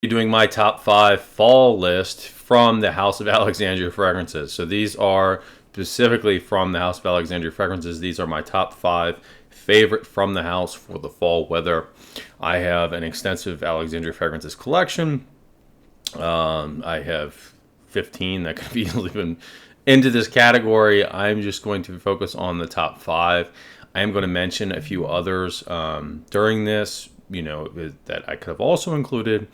doing my top 5 fall list from the House of Alexandria Fragrances. So these are specifically from the House of Alexandria Fragrances. These are my top 5 favorite from the house for the fall weather. I have an extensive Alexandria Fragrances collection. I have 15 that could have easily been into this category. I'm just going to focus on the top 5. I am going to mention a few others during this, that I could have also included.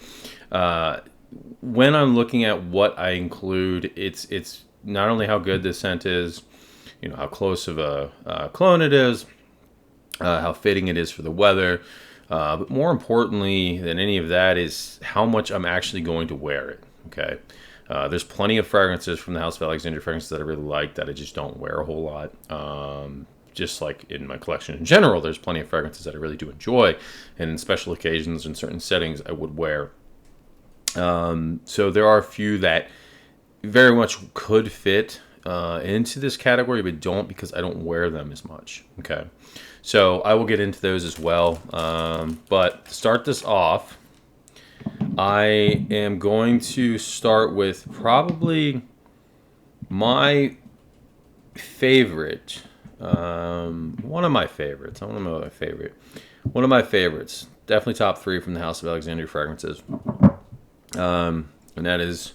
When I'm looking at what I include, it's not only how good this scent is, how close of a clone it is, how fitting it is for the weather, but more importantly than any of that is how much I'm actually going to wear it. Okay, there's plenty of fragrances from the House of Alexandria Fragrances that I really like that I just don't wear a whole lot. Just like in my collection in general, there's plenty of fragrances that I really do enjoy, and in special occasions and certain settings I would wear. So there are a few that very much could fit into this category, but don't, because I don't wear them as much. Okay, so I will get into those as well. But to start this off, I am going to start with probably my favorite. One of my favorites. I want to know my favorite. One of my favorites. Definitely top 3 from the House of Alexandria Fragrances. And that is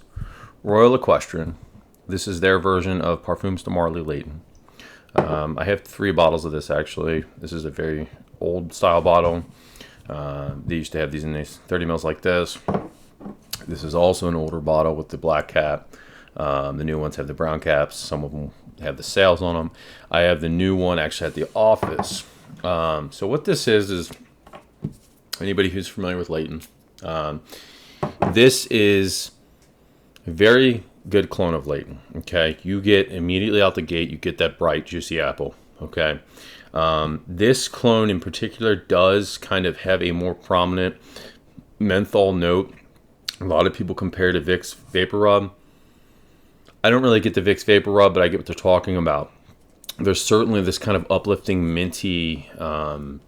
Royal Equestrian. This is their version of Parfums de Marly Leighton. I have 3 bottles of this, actually. This is a very old style bottle. They used to have these in these 30 mils like this. This is also an older bottle with the black cap. The new ones have the brown caps. Some of them have the sails on them. I have the new one actually at the office. So what this is anybody who's familiar with Leighton, this is a very good clone of Leighton. Okay, you get immediately out the gate, you get that bright, juicy apple. Okay, this clone in particular does kind of have a more prominent menthol note. A lot of people compare to Vicks Vapor Rub. I don't really get the Vicks Vapor Rub, but I get what they're talking about. There's certainly this kind of uplifting, minty vibe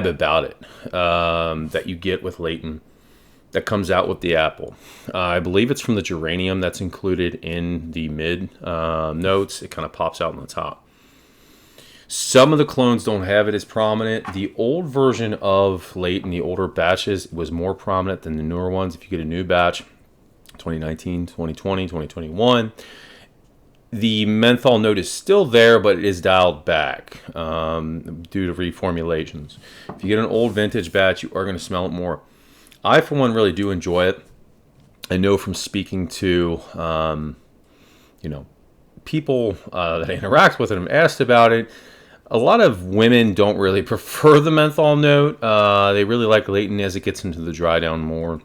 about it that you get with Leighton that comes out with the apple. I believe it's from the geranium that's included in the mid notes. It kind of pops out on the top. Some of the clones don't have it as prominent. The old version of Leighton, the older batches, was more prominent than the newer ones. If you get a new batch, 2019, 2020, 2021, the menthol note is still there, but it is dialed back due to reformulations. If you get an old vintage batch, you are going to smell it more. I, for one, really do enjoy it. I know from speaking to, people that I interact with and have asked about it, a lot of women don't really prefer the menthol note. They really like Leighton as it gets into the dry down more.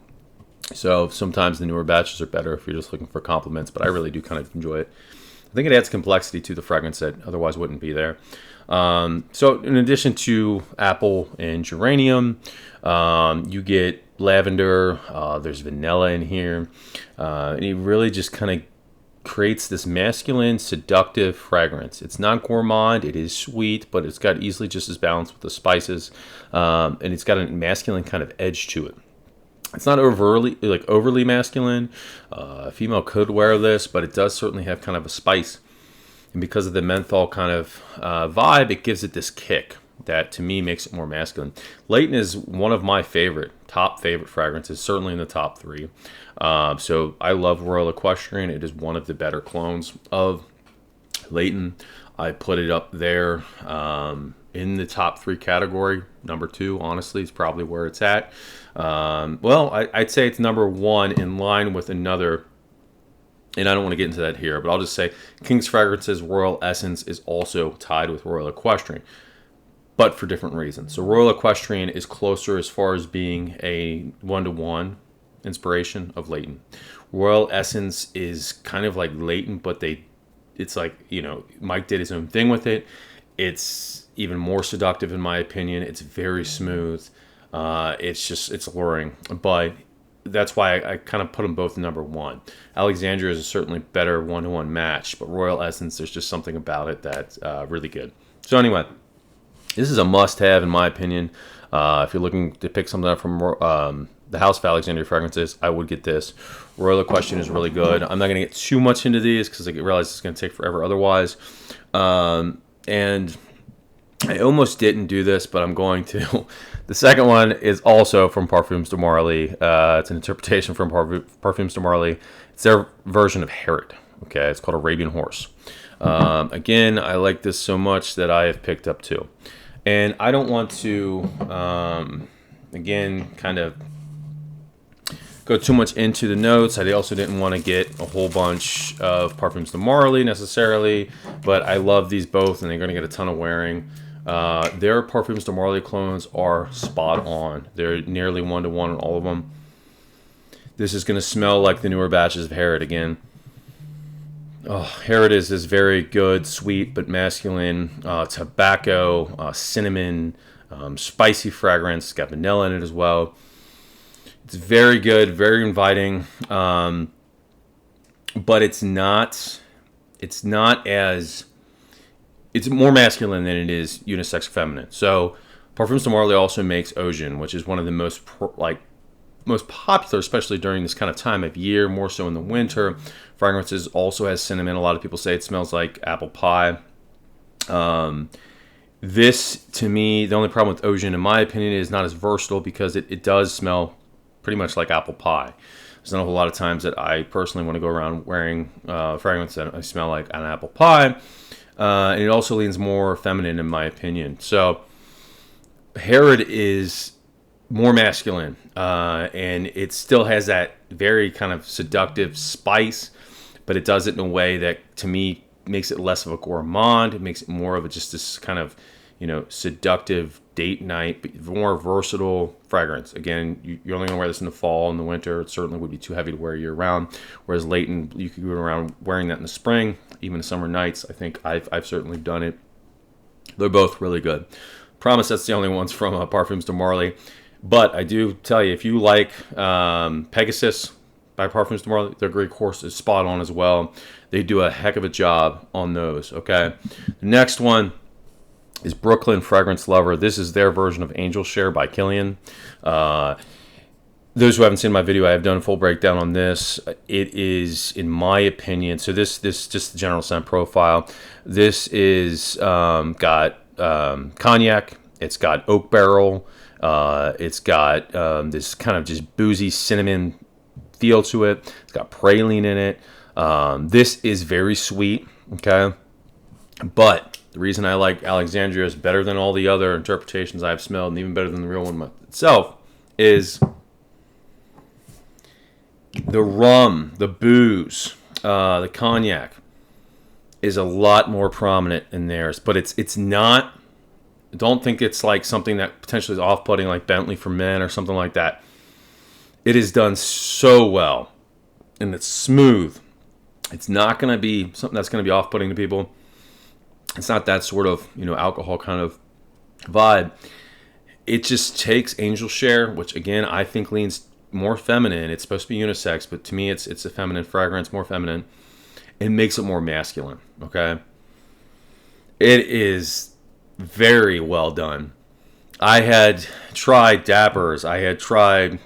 So sometimes the newer batches are better if you're just looking for compliments, but I really do kind of enjoy it. I think it adds complexity to the fragrance that otherwise wouldn't be there. So in addition to apple and geranium, you get lavender, there's vanilla in here, and it really just kind of creates this masculine, seductive fragrance. It's not gourmand, it is sweet, but it's got easily just as balanced with the spices, and it's got a masculine kind of edge to it. It's not overly masculine. A female could wear this, but it does certainly have kind of a spice. And because of the menthol kind of vibe, it gives it this kick that to me makes it more masculine. Leighton is one of my top favorite fragrances, certainly in the top 3. So I love Royal Equestrian. It is one of the better clones of Leighton. I put it up there in the top 3 category. Number 2, honestly, is probably where it's at. I'd say it's number 1 in line with another, and I don't want to get into that here, but I'll just say King's Fragrances Royal Essence is also tied with Royal Equestrian, but for different reasons. So Royal Equestrian is closer as far as being a one-to-one inspiration of Leighton. Royal Essence is kind of like Leighton, but it's like, Mike did his own thing with it. It's even more seductive in my opinion. It's very smooth. It's alluring, but that's why I kind of put them both in number 1. Alexandria is a certainly better one-to-one match, but Royal Essence, there's just something about it that's really good. So anyway, this is a must-have in my opinion. If you're looking to pick something up from the House of Alexandria Fragrances, I would get this. Royal Question is really good. I'm not going to get too much into these because I realize it's going to take forever otherwise. And I almost didn't do this, but I'm going to. The second one is also from Parfums de Marly. It's an interpretation from Parfums de Marly. It's their version of Herod. Okay, it's called Arabian Horse. Again, I like this so much that I have picked up two. And I don't want to, again, kind of go too much into the notes. I also didn't want to get a whole bunch of Parfums de Marly necessarily, but I love these both, and they're going to get a ton of wearing. Their Parfums de Marly clones are spot on. They're nearly 1-to-1 on all of them. This is going to smell like the newer batches of Herod again. Oh, Herod is this very good, sweet but masculine tobacco, cinnamon, spicy fragrance. It's got vanilla in it as well. It's very good, very inviting, but it's not as, it's more masculine than it is unisex feminine. So Parfums de Marly also makes Ocean, which is one of the most popular, especially during this kind of time of year, more so in the winter. Fragrances also has cinnamon. A lot of people say it smells like apple pie. This, to me, the only problem with Ocean, in my opinion, is not as versatile because it does smell pretty much like apple pie. There's not a whole lot of times that I personally want to go around wearing fragrance that I smell like an apple pie. And it also leans more feminine, in my opinion. So Herod is more masculine, and it still has that very kind of seductive spice, but it does it in a way that, to me, makes it less of a gourmand. It makes it more of just this kind of, seductive date night, but more versatile fragrance. Again, you're only going to wear this in the fall and the winter. It certainly would be too heavy to wear year round, whereas Leighton, you could go around wearing that in the spring, even summer nights. I think I've certainly done it. They're both really good. Promise that's the only ones from Parfums de Marly. But I do tell you, if you like Pegasus by Parfums de Marly, their Greek Horse is spot on as well. They do a heck of a job on those, okay? The next one is Brooklyn Fragrance Lover. This is their version of Angel Share by Killian. Those who haven't seen my video, I have done a full breakdown on this. It is, in my opinion, so this just the general scent profile. This is got cognac. It's got oak barrel. It's got this kind of just boozy cinnamon feel to it. It's got praline in it. This is very sweet, okay? But the reason I like Alexandria is better than all the other interpretations I've smelled, and even better than the real one itself, is the rum, the booze, the cognac is a lot more prominent in theirs. But it's not, don't think it's like something that potentially is off-putting like Bentley for Men or something like that. It is done so well, and it's smooth. It's not going to be something that's going to be off-putting to people. It's not that sort of, alcohol kind of vibe. It just takes Angel Share, which again I think leans more feminine. It's supposed to be unisex, but to me it's a feminine fragrance, more feminine. It makes it more masculine, okay? It is very well done. I had tried Dappers. I had tried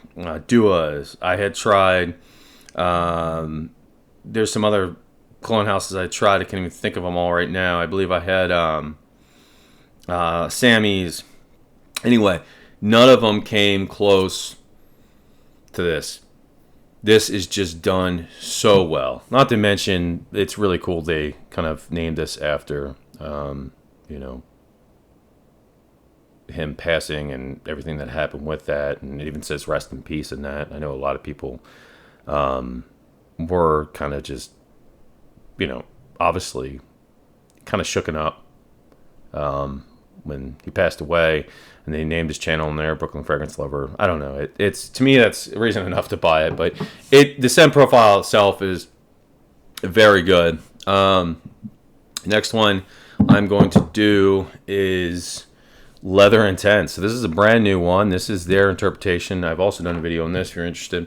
Duas. I had tried, there's some other cologne houses I tried. I can't even think of them all right now. I believe I had Sammy's. Anyway, none of them came close to this. This is just done so well. Not to mention, it's really cool they kind of named this after, him passing and everything that happened with that. And it even says rest in peace in that. I know a lot of people were kind of just, obviously kind of shooken up when he passed away, and they named his channel in there, Brooklyn Fragrance Lover. I don't know. It's to me, that's reason enough to buy it, but the scent profile itself is very good. Next one I'm going to do is Leather Intense. So this is a brand new one. This is their interpretation. I've also done a video on this if you're interested,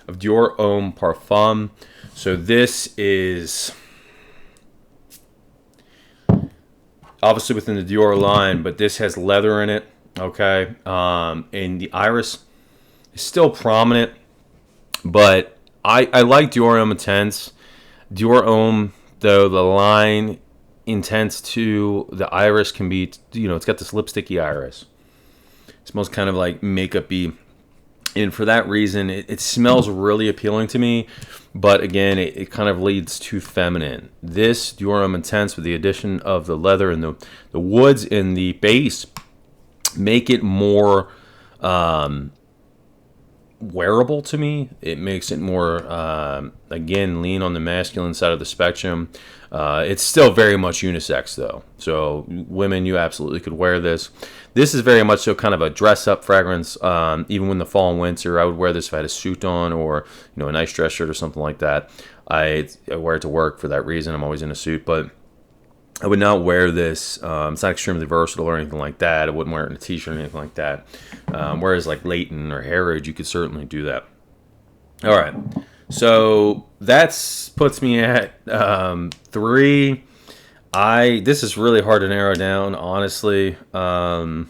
of Dior Homme Parfum. So this is obviously within the Dior line, but this has leather in it, okay? And the iris is still prominent, but I like Dior Homme Intense. Dior Homme, though, the line Intense to the iris can be, it's got this lipsticky iris. It smells kind of like makeup-y. And for that reason, it smells really appealing to me. But again, it kind of leads too feminine. This Dior Homme Intense, with the addition of the leather and the woods in the base, make it more wearable to me. It makes it more, again, lean on the masculine side of the spectrum. It's still very much unisex, though. So women, you absolutely could wear this. This is very much so kind of a dress-up fragrance. Even in the fall and winter, I would wear this if I had a suit on, or a nice dress shirt or something like that. I wear it to work for that reason. I'm always in a suit, but I would not wear this. It's not extremely versatile or anything like that. I wouldn't wear it in a t-shirt or anything like that. Whereas like Leighton or Harrods, you could certainly do that. All right. So that puts me at 3. This is really hard to narrow down, honestly. But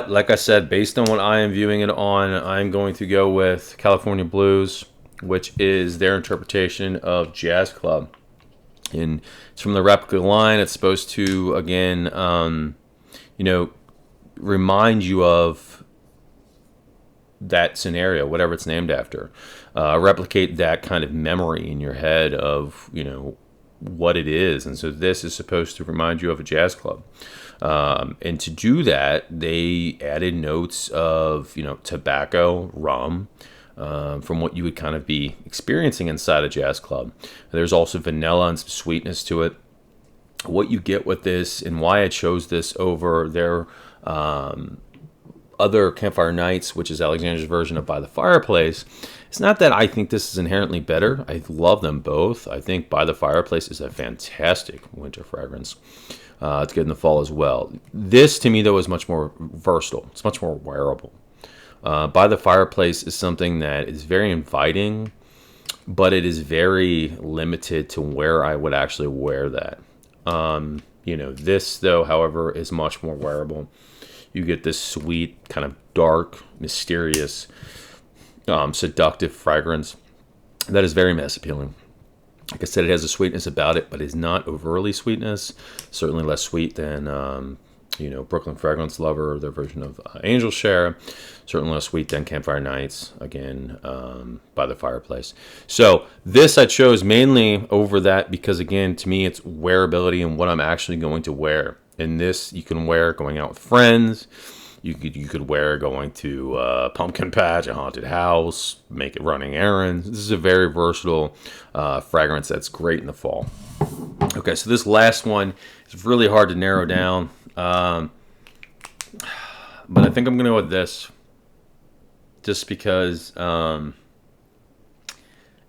like I said, based on what I am viewing it on, I'm going to go with California Blues, which is their interpretation of Jazz Club. And it's from the replica line. It's supposed to, again, remind you of that scenario, whatever it's named after. Replicate that kind of memory in your head of, what it is. And so this is supposed to remind you of a jazz club. And to do that, they added notes of, tobacco, rum, from what you would kind of be experiencing inside a jazz club. There's also vanilla and some sweetness to it. What you get with this, and why I chose this over their other Campfire Nights, which is Alexandria's version of By the Fireplace, it's not that I think this is inherently better. I love them both. I think By the Fireplace is a fantastic winter fragrance. It's good in the fall as well. This, to me, though, is much more versatile. It's much more wearable. By the Fireplace is something that is very inviting, but it is very limited to where I would actually wear that. This, though, however, is much more wearable. You get this sweet, kind of dark, mysterious, seductive fragrance that is very mass appealing. Like I said, it has a sweetness about it, but it's not overly sweetness. Certainly less sweet than, Brooklyn Fragrance Lover, their version of Angel Share. Certainly less sweet than Campfire Nights, again, By the Fireplace. So this I chose mainly over that because, again, to me, it's wearability and what I'm actually going to wear. And this you can wear going out with friends. You could wear going to a pumpkin patch, a haunted house, make it running errands. This is a very versatile fragrance that's great in the fall. Okay, so this last one is really hard to narrow down. But I think I'm going to go with this. Just because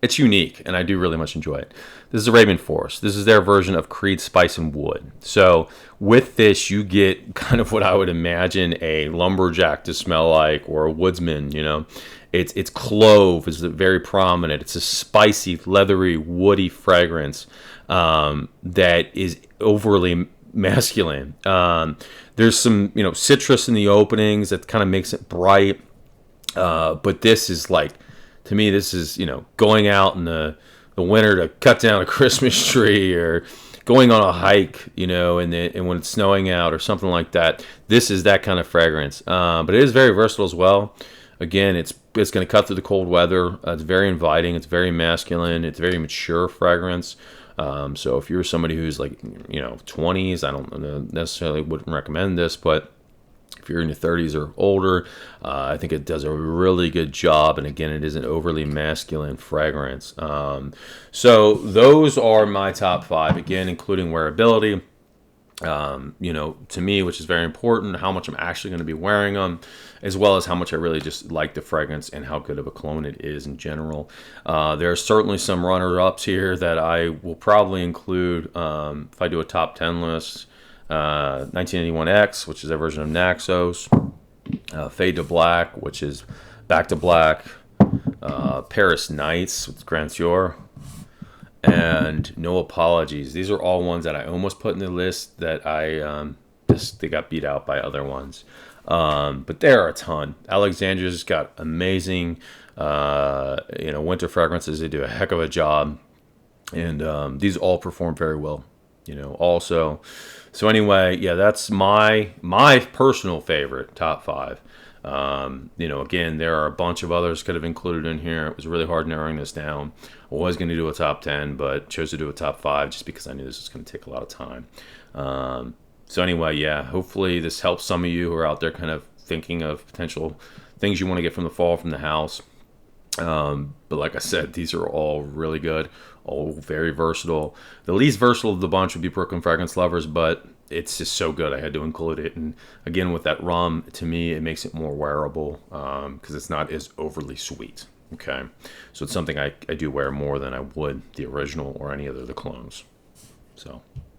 it's unique, and I do really much enjoy it. This is Arabian Horse. This is their version of Creed Spice and Wood. So with this, you get kind of what I would imagine a lumberjack to smell like, or a woodsman. It's clove is very prominent. It's a spicy, leathery, woody fragrance that is overly masculine. There's some citrus in the openings that kind of makes it bright. But this is like, to me, this is, going out in the winter to cut down a Christmas tree, or going on a hike, and when it's snowing out or something like that. This is that kind of fragrance. But it is very versatile as well. Again, it's going to cut through the cold weather. It's very inviting. It's very masculine. It's a very mature fragrance. So if you're somebody who's like, 20s, I don't necessarily wouldn't recommend this, but if you're in your 30s or older, I think it does a really good job. And again, it is an overly masculine fragrance. So those are my top 5, again, including wearability. To me, which is very important, how much I'm actually going to be wearing them, as well as how much I really just like the fragrance and how good of a cologne it is in general. There are certainly some runner-ups here that I will probably include if I do a top 10 list. 1981X, which is their version of Naxos. Fade to Black, which is Back to Black. Paris Nights with Grand Tour. And No Apologies. These are all ones that I almost put in the list that they got beat out by other ones. But there are a ton. Alexandria's got amazing, winter fragrances. They do a heck of a job, and these all perform very well. Also. So anyway, yeah, that's my personal favorite top five. Again, there are a bunch of others could have included in here. It was really hard narrowing this down. I was going to do a top 10, but chose to do a top five just because I knew this was going to take a lot of time. So anyway, yeah, hopefully this helps some of you who are out there kind of thinking of potential things you want to get from the fall from the house. But like I said, these are all really good, all very versatile. The least versatile of the bunch would be Brooklyn Fragrance Lovers, but it's just so good I had to include it. And again, with that rum, to me, it makes it more wearable because it's not as overly sweet. Okay, so it's something I do wear more than I would the original or any other of the clones. So.